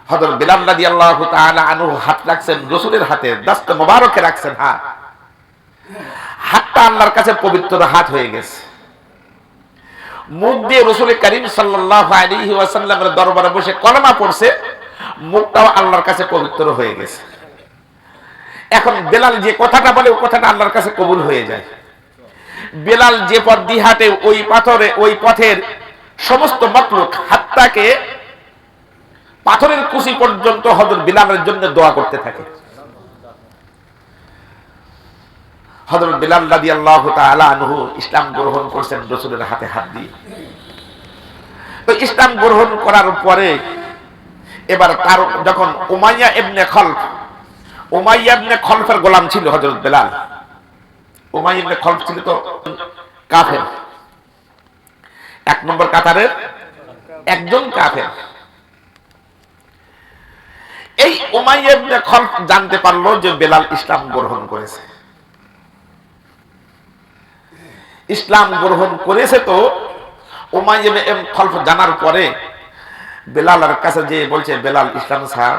হযরত বিলাল রাদিয়াল্লাহু তাআলা আনহু হাত রাখছেন রাসূলের হাতে, দস্ত মোবারকে রাখছেন হাতটা আল্লাহর কাছে পবিত্র হাত হয়ে গেছে। মুখ দিয়ে রাসূল করিম সাল্লাল্লাহু আলাইহি ওয়াসাল্লামের দরবারে বসে কলেমা পড়ছে, মুখটাও আল্লাহর কাছে পবিত্র হয়ে গেছে। এখন বেলাল যে কথাটা বলে ওই কথাটা আল্লাহর কাছে কবুল হয়ে যায়। বেলাল যে পথ দিয়ে হাঁটে ওই পথের সমস্ত মাখলুক হাত্তাকে পাথরের কুচি পর্যন্ত হযরত বিলালের জন্য দোয়া করতে থাকে। হযরত বিলাল রাদিয়াল্লাহু তাআলা আনহু ইসলাম গ্রহণ করেছেন রাসূলের হাতে হাত দিয়ে। তো ইসলাম গ্রহণ করার পরে এবার তার যখন উমাইয়া ইবনে খলফের গোলাম ছিল হযরত বিলাল। উমাইয়া ইবনে খলফ ছিল তো কাফের, এক নম্বর কাতারের একজন কাফের। এই উমাইয়া ইবনে খলফ জানতে পারলো যে বেলাল ইসলাম গ্রহণ করেছে। ইসলাম গ্রহণ করেছে তো উমাইয়া ইবনে খলফ জানার পরে বেলালের কাছে যে বলছে, বেলাল ইসলাম ছাড়,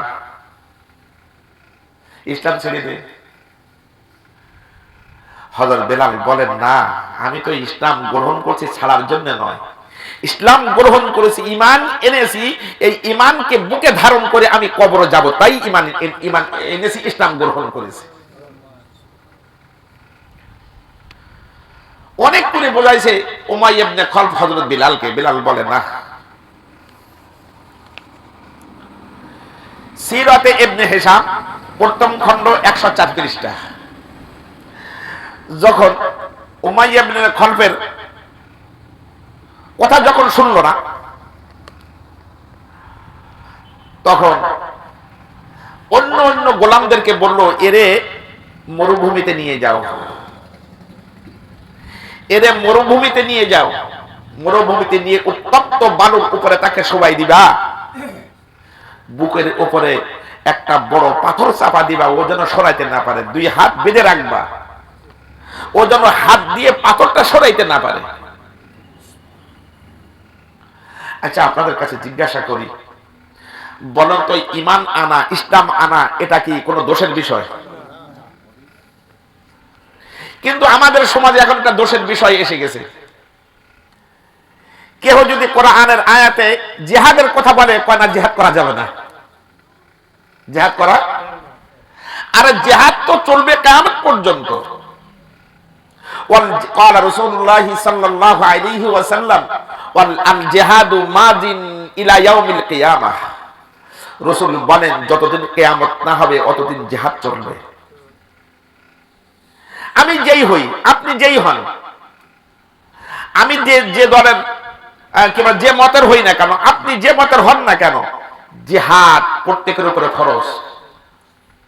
ইসলাম ছেড়ে দে। হযরত বেলাল বলেন, না, আমি তো ইসলাম গ্রহণ করছি ছাড়ার জন্য নয়, ইসলাম গ্রহণ করেছি, ঈমান এনেছি, এই ঈমানকে বুকে ধারণ করে আমি কবরে যাব, তাই ঈমান এনেছি, ইসলাম গ্রহণ করেছি। অনেক করে বোঝাইছে উমাইয়া ইবনে খলফ হযরত বিলালকে। বিলাল বলে, না। সিরাতে ইবনে হিশাম প্রথম খণ্ড 134টা। যখন উমাইয়া ইবনে খলফের কথা যখন শুনলো না, তখন অন্য গোলামদেরকে বলল, এরে মরুভূমিতে নিয়ে যাও, এরে মরুভূমিতে নিয়ে যাও, মরুভূমিতে নিয়ে উত্তপ্ত বালুর উপরে তাকে শোয়াই দিবা, বুকের উপরে একটা বড় পাথর চাপা দিবা, ও যেন সরাইতে না পারে, 2 হাত বেঁধে রাখবা, ও যেন হাত দিয়ে পাথরটা সরাইতে না পারে। আচ্ছা, আপনাদের কাছে জিজ্ঞাসা করি, বলেন তো, ঈমান আনা, ইসলাম আনা, এটা কি কোনো দোষের বিষয়? কিন্তু আমাদের সমাজে এখন একটা দোষের বিষয় এসে গেছে। কেউ যদি কোরআনের আয়াতে জিহাদের কথা বলে, কয় না জিহাদ করা যাবে না, জিহাদ করা, আরে জিহাদ তো চলবে কিয়ামত পর্যন্ত। قال رسول الله صلى الله عليه وسلم والجهاد ماض الى يوم القيامه। রাসূল বলেন, যতদিন কিয়ামত না হবে ততদিন জিহাদ চলবে। আমি যেই হই, আপনি যেই হন, আমি যে দলের কিংবা যে মতের হই না কেন, আপনি যে মতের হন না কেন, জিহাদ প্রত্যেকের উপরে ফরজ,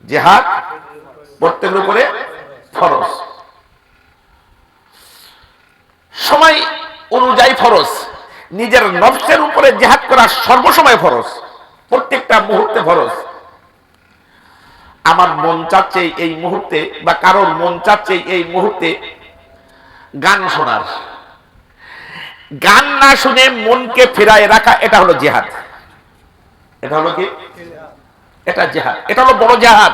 জিহাদ প্রত্যেকের উপরে ফরজ, সময় অনুযায়ী ফরজ। নিজের নফসের উপরে জিহাদ করা সর্বসময় ফরজ, প্রত্যেকটা মুহূর্তে ফরজ। আমার মন চাচ্ছে এই মুহূর্তে, বা কারোর মন চাচ্ছে এই মুহূর্তে গান শোনার, গান না শুনে মনকে ফেরায় রাখা, এটা হলো জিহাদ। এটা হলো কি? এটা জিহাদ, এটা হলো বড় জিহাদ।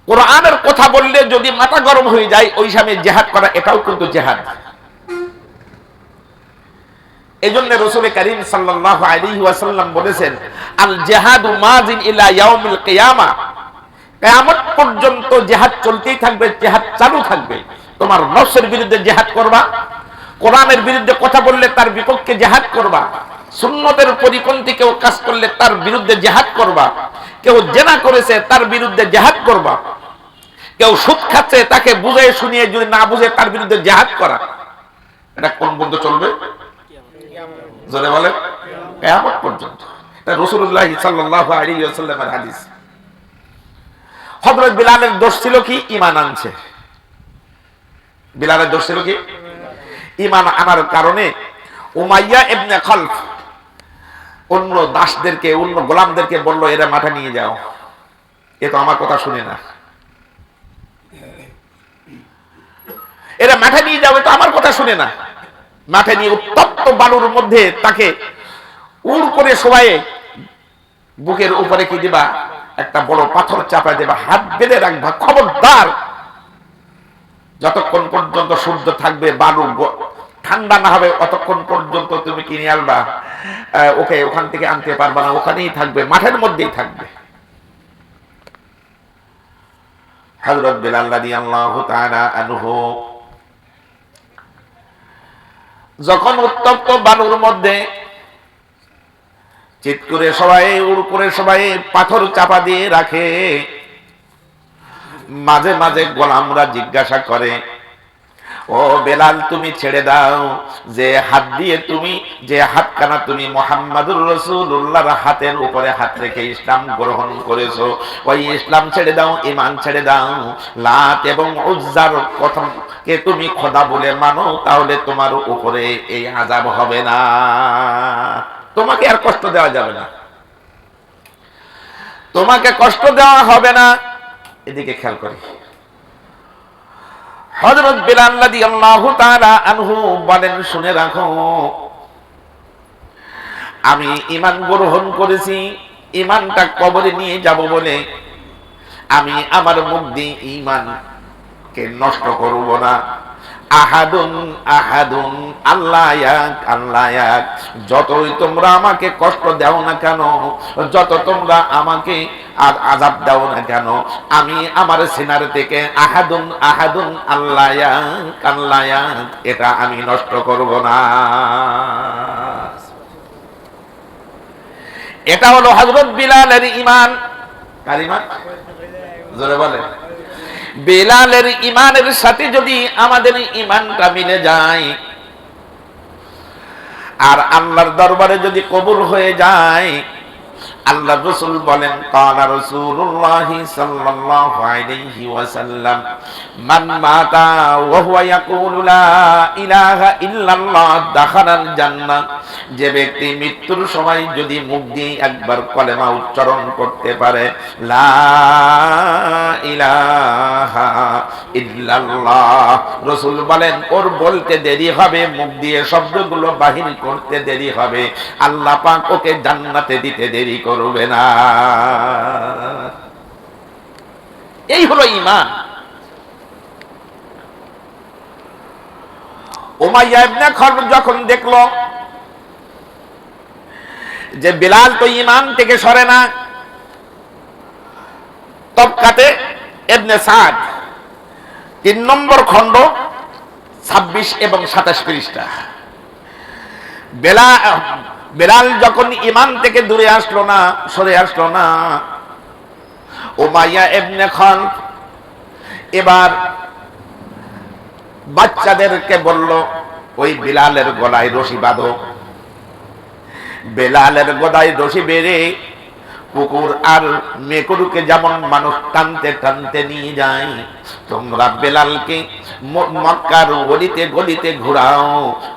কোরআনের কথা বললে যদি মাথা গরম হয়ে যায়, ওই সময় জিহাদ করা, এটাও কিন্তু জিহাদ। এজন্য রাসূল করিম সাল্লাল্লাহু আলাইহি ওয়াসাল্লাম বলেছেন, আল জিহাদু মাযিন ইলা ইয়াউমিল কিয়ামা, কিয়ামত পর্যন্ত জিহাদ চলতেই থাকবে, জিহাদ চালু থাকবে। তোমার নফসের বিরুদ্ধে জিহাদ করবা, কোরআনের বিরুদ্ধে কথা বললে তার বিপক্ষে জিহাদ করবা, সুন্নতের পরিপন্থী কেউ কাজ করলে তার বিরুদ্ধে জিহাদ করবা, কেউ জেনা করেছে তার বিরুদ্ধে জিহাদ করবা, কেউ সুদ খাচ্ছে তাকে বুঝিয়ে শুনিয়ে যদি না বুঝে তার বিরুদ্ধে জিহাদ করা। এটা কোন পর্যন্ত চলবে? জোরে বলেন, কিয়ামত পর্যন্ত। এটা রাসূলুল্লাহ সাল্লাল্লাহু আলাইহি ওয়াসাল্লামের হাদিস। হযরত বিলালের দোষ ছিল কি? ঈমান আনছে। বিলালের দোষ ছিল কি? ঈমান আনার কারণে উমাইয়া ইবনে খলফ অন্য দাসদেরকে, অন্য গোলামদেরকে বলল, এরা মাঠে নিয়ে যাও, এ তো আমার কথা শুনে না, এরা মাঠে নিয়ে যাও, এ তো আমার কথা শুনে না। মাঠে নিয়ে উত্তপ্ত বালুর মধ্যে তাকে উড় করে সবাই বুকের উপরে কি দিবা, একটা বড় পাথর চাপা দেবা, হাত বেঁধে রাখবা, খবরদার যতক্ষণ পর্যন্ত সূর্য থাকবে, বালু ঠান্ডা না হবে অতক্ষণ পর্যন্ত তুমি কিনে আনবা, ওকে ওখান থেকে আনতে পারবা না, ওখানেই থাকবে, মাঠের মধ্যেই থাকবে। হযরত বিলাল রাদিয়াল্লাহু তাআলা আনহু যখন উত্তপ্ত বালুর মধ্যে চিৎ করে সবাই উড় করে সবাই পাথর চাপা দিয়ে রাখে, মাঝে মাঝে গোলামরা জিজ্ঞাসা করে, ও বেলাল তুমি ছেড়ে দাও, যে হাত দিয়ে তুমি, যে হাতখানা তুমি মুহাম্মাদুর রাসূলুল্লাহর হাতের উপরে হাত রেখে ইসলাম গ্রহণ করেছো, ওই ইসলাম ছেড়ে দাও, ঈমান ছেড়ে দাও, লাত এবং উজ্জার কথাকে তুমি খোদা বলে মানো, তাহলে তোমার উপরে এই আযাব হবে না, তোমাকে আর কষ্ট দেওয়া যাবে না, তোমাকে কষ্ট দেওয়া হবে না। এদিকে খেয়াল করি, হযরত বিলাল রাদিয়াল্লাহু তাআলা আনহু বলেন, শুনে রাখো, আমি ঈমান গ্রহণ করেছি, ঈমানটা কবরে নিয়ে যাব বলে আমি আমার মুখ দিয়ে ঈমানকে নষ্ট করব না। আহাদুন আহাদুন, আল্লাহ এক, আল্লাহ এক। যতই তোমরা আমাকে কষ্ট দাও না কেন, যত তোমরা আমাকে আযাব দাও না কেন, আমি আমার সিনার থেকে আহাদুন আহাদুন, আল্লাহ এক, আল্লাহ এক, এটা আমি নষ্ট করব না। এটা হলো হযরত বিলালের ঈমান। কার ঈমান? জোরে বলেন। বেলালের ঈমানের সাথে যদি আমাদের ঈমানটা মিলে যায় আর আল্লাহর দরবারে যদি কবুল হয়ে যায়, আল্লাহর রাসূল বলেন, ক্বালা রাসূলুল্লাহ সাল্লাল্লাহু আলাইহি ওয়াসাল্লাম, মান মাতা ওয়া হুয়া ইয়াকুলু লা ইলাহা ইল্লাল্লাহ দাখালাল জান্নাহ। যে ব্যক্তি মৃত্যুর সময় যদি মুখ দিয়ে একবার কলেমা উচ্চারণ করতে পারে, লা ইলাহা ইল্লাল্লাহ, রাসূল বলেন ওর বলতে দেরি হবে, মুখ দিয়ে শব্দগুলো বাহির করতে দেরি হবে, আল্লাহ পাক ওকে জান্নাতে দিতে দেরি করবে না। এই হলো ঈমান। উমাইয়া ইবনে খালদ যখন দেখলো যে বিলাল তো ঈমান থেকে সরে না, তবকাতে ইবনে সাদ 3 নম্বর খণ্ড 26 এবং 27 পৃষ্ঠা, বেলাল যখন ঈমান থেকে দূরে আসলো না, সরে আসলো না, উমাইয়া ইবনে খালদ এবার বাচ্চাদেরকে বলল, ওই বিলালের গলায় রশি বাঁধো। বেলালের গলায় রশি বেঁধে কুকুর আর মেকুরকে যেমন মানুষ টানতে টানতে নিয়ে যায়, তোমরা বেলালকে মক্কার গলিতে গলিতে ঘোরাও,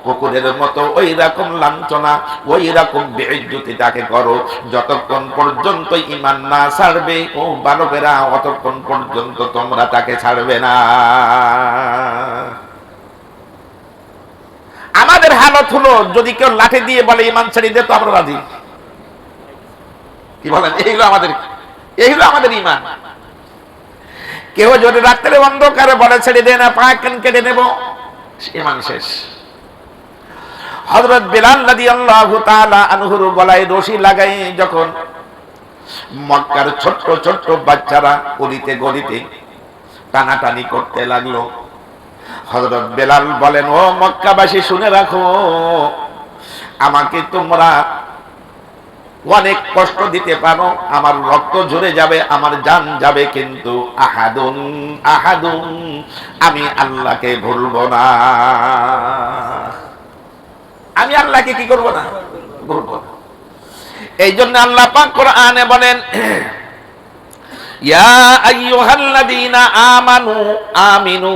কুকুরের মতো ওই রকম লাঞ্ছনা, ওই রকম বেইজ্জতি তাকে করো, যতক্ষণ পর্যন্ত ঈমান না ছাড়বে ও বালকেরা, অতক্ষণ পর্যন্ত তোমরা তাকে ছাড়বে না। আমাদের হালত হলো, যদি কেউ লাঠি দিয়ে বলে ঈমান ছেড়ে দে, তো আমরা রাজি। কি বলেন? এই হলো আমাদের ঈমান। কেউ যদি রাত্রে অন্ধকারে বলে ছেড়ে দে না, পা কেটে নেব, ঈমান শেষ। হযরত বিলাল রাদিয়াল্লাহু তাআলা আনহুর গলায় রশি লাগাই যখন মক্কার ছোট্ট ছোট্ট বাচ্চারা গলিতে গলিতে টানাটানি করতে লাগলো, হযরত বেলাল বলেন, ও মক্কাবাসী শুনে রাখো, আমাকে তোমরা অনেক কষ্ট দিতে পারো, আমার রক্ত ঝরে যাবে, আমার জান যাবে, কিন্তু আহাদুন আহাদুন, আমি আল্লাহকে ভুলবো না। আমি আল্লাহকে কি করব না? ভুলবো না। এই জন্য আল্লাহ পাক কোরআনে বলেন, ইয়া আইয়ুহাল্লাযীনা আমানু আমিনু,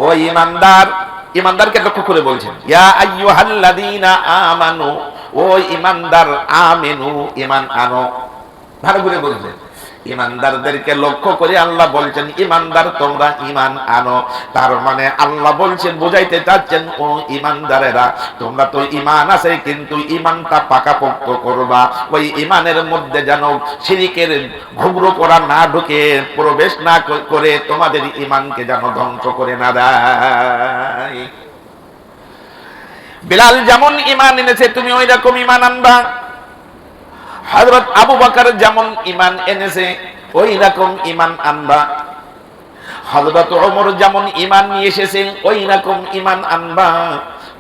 ও ঈমানদার, ঈমানদারকে লক্ষ্য করে বলছেন, ইয়া আইয়ুহাল্লাযীনা আমানু, ও ঈমানদার, আমিনু, ঈমান আনো। ভালো করে বলছেন, ইমানদারদেরকে লক্ষ্য করে আল্লাহ বলছেন, ইমানদার তোমরা ইমান আনো। তার মানে আল্লাহ বলছেন, বুঝাইতে চাচ্ছেন, ও ইমানদারেরা, তোমরা তো ইমান আছে, কিন্তু ইমানটা পাকাপোক্ত করবা। ওই ইমানের মধ্যে যেন শিরকের ঘুঙরু করা না ঢুকে, প্রবেশ না করে তোমাদের ইমানকে যেন ধ্বংস করে না দেয়। বিলাল যেমন ইমান এনেছে, তুমি ওই রকম ইমান আনবা। হযরত আবু বকর যেমন ইমান এনেছে, ওই রকম ইমান আনবা। হযরত ওমর যেমন ইমান নিয়ে এসেছে, ওই রকম ইমান আনবা।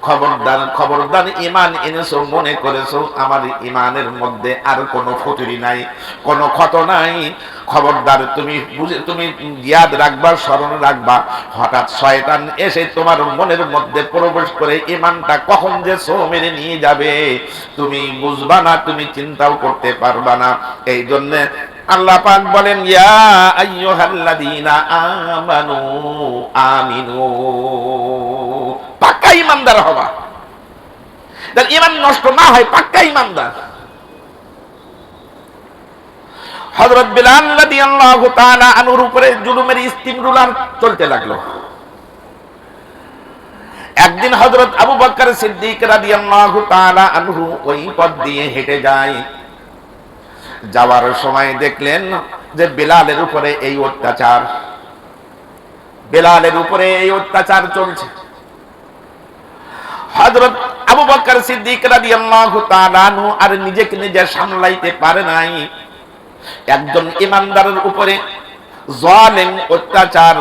খবরদার খবরদার, ইমান এনেছো মনে করেছো আমার ইমানের মধ্যে আর কোনো ফতুরি নাই, কোনো ক্ষত নাই, খবরদার তুমি ইয়াদ রাখবা, স্মরণ রাখবা, হঠাৎ শয়তান এসে তোমার মনের মধ্যে প্রবেশ করে ইমানটা কখন যে ছো মেরে নিয়ে যাবে তুমি বুঝবা না, তুমি চিন্তাও করতে পারবা না। এই জন্য আল্লাহ পাক বলেন, ইয়া আইয়ুহাল্লাযীনা আমানু আমিনু, পাক্কা ইমানদার হবা, যাতে ইমান নষ্ট না হয়, পাক্কা ইমানদার। হযরত বিলাল রাদিয়াল্লাহু তাআলা আনহুর উপরে জুলুমের স্টিম রুলার চলতে লাগলো। একদিন হযরত আবু বকর সিদ্দিক রাদিয়াল্লাহু তাআলা আনহু ওই পথ দিয়ে হেঁটে যায়। যাওয়ার সময় দেখলেন যে বিলালের উপরে এই অত্যাচার, বিলালের উপরে এই অত্যাচার চলছে। হযরত আবু বকর সিদ্দিক রাদিয়াল্লাহু তাআলা আনহু আর নিজেকে নিজে সামলাইতে পারে নাই। একজন ইমানদারের উপরে জালেম, অত্যাচার,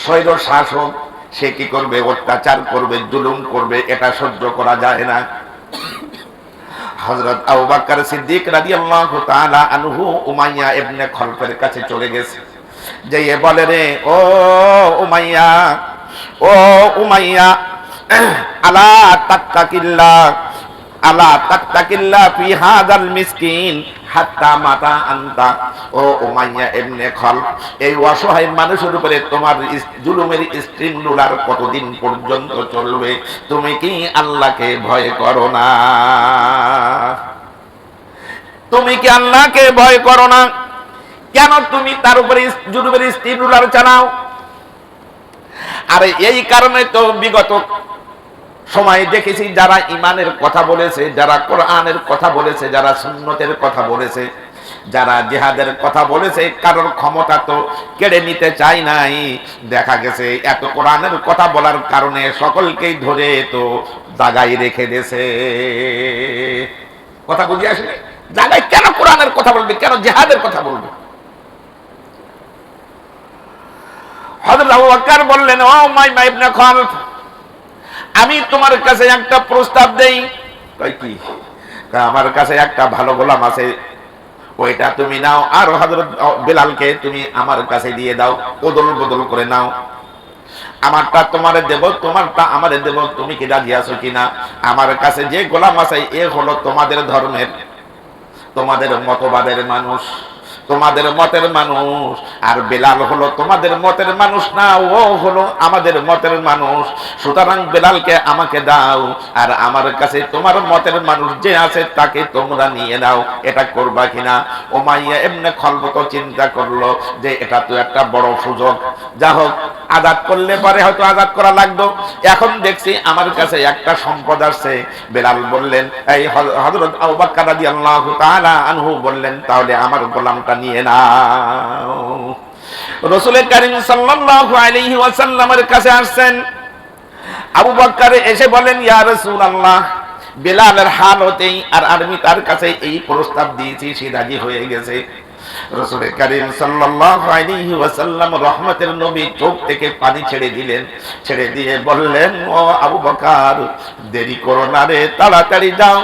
স্বৈর শাসক, সে কি করবে? অত্যাচার করবে, জুলুম করবে, এটা সহ্য করা যায় না। হযরত আবু বকর সিদ্দিক রাদিয়াল্লাহু তাআলা আনহু উমাইয়া ইবনে খলফের কাছে চলে গেছে, যেয়ে বলে, রে ও উমাইয়া, ও উমাইয়া, আলা তাত্তাকিল্লাহ, আলা তাত্তাকিল্লাহ ফি হাযাল মিসকিন হাত্তা মাতা আনতা। ও উমাইয়া ইবনে খলফ, এই অসহায় মানুষের উপরে তোমার জুলুমের স্ট্রিম রুলার কতদিন পর্যন্ত চলবে? তুমি কি আল্লাহকে ভয় করো না? তুমি কি আল্লাহকে ভয় করো না? কেন তুমি তার উপরে জুলুমের স্ট্রিম রুলার চালাও? আরে এই কারণে তো বিগত সময় দেখেছি, যারা ইমানের কথা বলেছে, যারা কোরআনের কথা বলেছে, যারা সুন্নতের কথা বলেছে, যারা জিহাদের কথা বলেছে, কারোর ক্ষমতা তো কেড়ে নিতে চায় নাই। দেখা গেছে এত কোরআনের কথা বলার কারণে সকলকেই ধরে তো জায়গায় রেখে দিয়েছে। কথা বুঝে আসলে জায়গায় কেন কোরআনের কথা বলবে, কেন জিহাদের কথা বলবে? হযরত আবু বকর বললেন, ও উমাইয়া ইবনে খলফ, আমি তোমার কাছে একটা প্রস্তাব দেই। কই কি? আমার কাছে একটা ভালো গোলাম আছে, ওইটা তুমি নাও, আর হযরত বিলালকে তুমি আমার কাছে দিয়ে দাও, বদল বদল করে নাও। আমারটা তোমারে দেব, তোমারটা আমারে দেব, তুমি কি রাজি আছো কিনা? আমার কাছে যে গোলাম আছে এ হলো তোমাদের ধর্মের, তোমাদের মতবাদের মানুষ, তোমাদের মতের মানুষ, আর বেলাল হলো তোমাদের মতের মানুষ না, ও হলো আমাদের মতের মানুষ। সুতরাং বেলালকে আমাকে দাও, আর আমার কাছে তোমার মতের মানুষ যে আছে তাকে তোমরা নিয়ে নাও। এটা করবা কিনা? উমাইয়া ইবনে খলফ তো চিন্তা করলো যে এটা তো একটা বড় সুযোগ, যা হোক আজাদ করলে পরে হয়তো আজাদ করা লাগতো, এখন দেখছি আমার কাছে একটা সম্পদ আসছে। বেলাল বললেন, এই হযরত আবু বকর রাদিয়াল্লাহু তাআলা আনহু বললেন, তাহলে আমার গোলামটা নিয়ে নাও। রাসূল কারীম সাল্লাল্লাহু আলাইহি ওয়াসাল্লামের কাছে আসছেন। আবু বকর এসে বলেন, ইয়া রাসূলুল্লাহ, বেলালের হাল হতেই আর আমি তার কাছে এই প্রস্তাব দিয়েছি, সে রাজি হয়ে গেছে। রাসূল কারীম সাল্লাল্লাহু আলাইহি ওয়াসাল্লাম রহমতের নবী চোখ থেকে পানি ছেড়ে দিলেন, ছেড়ে দিয়ে বললেন, ও আবু বকর, দেরি করো না রে, তাড়াতাড়ি যাও,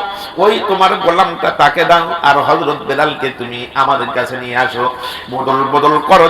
ওই তোমার গোলামটা তাকে দাও, আর হযরত বেলালকে তুমি আমাদের কাছে নিয়ে আসো, বদল বদল করো।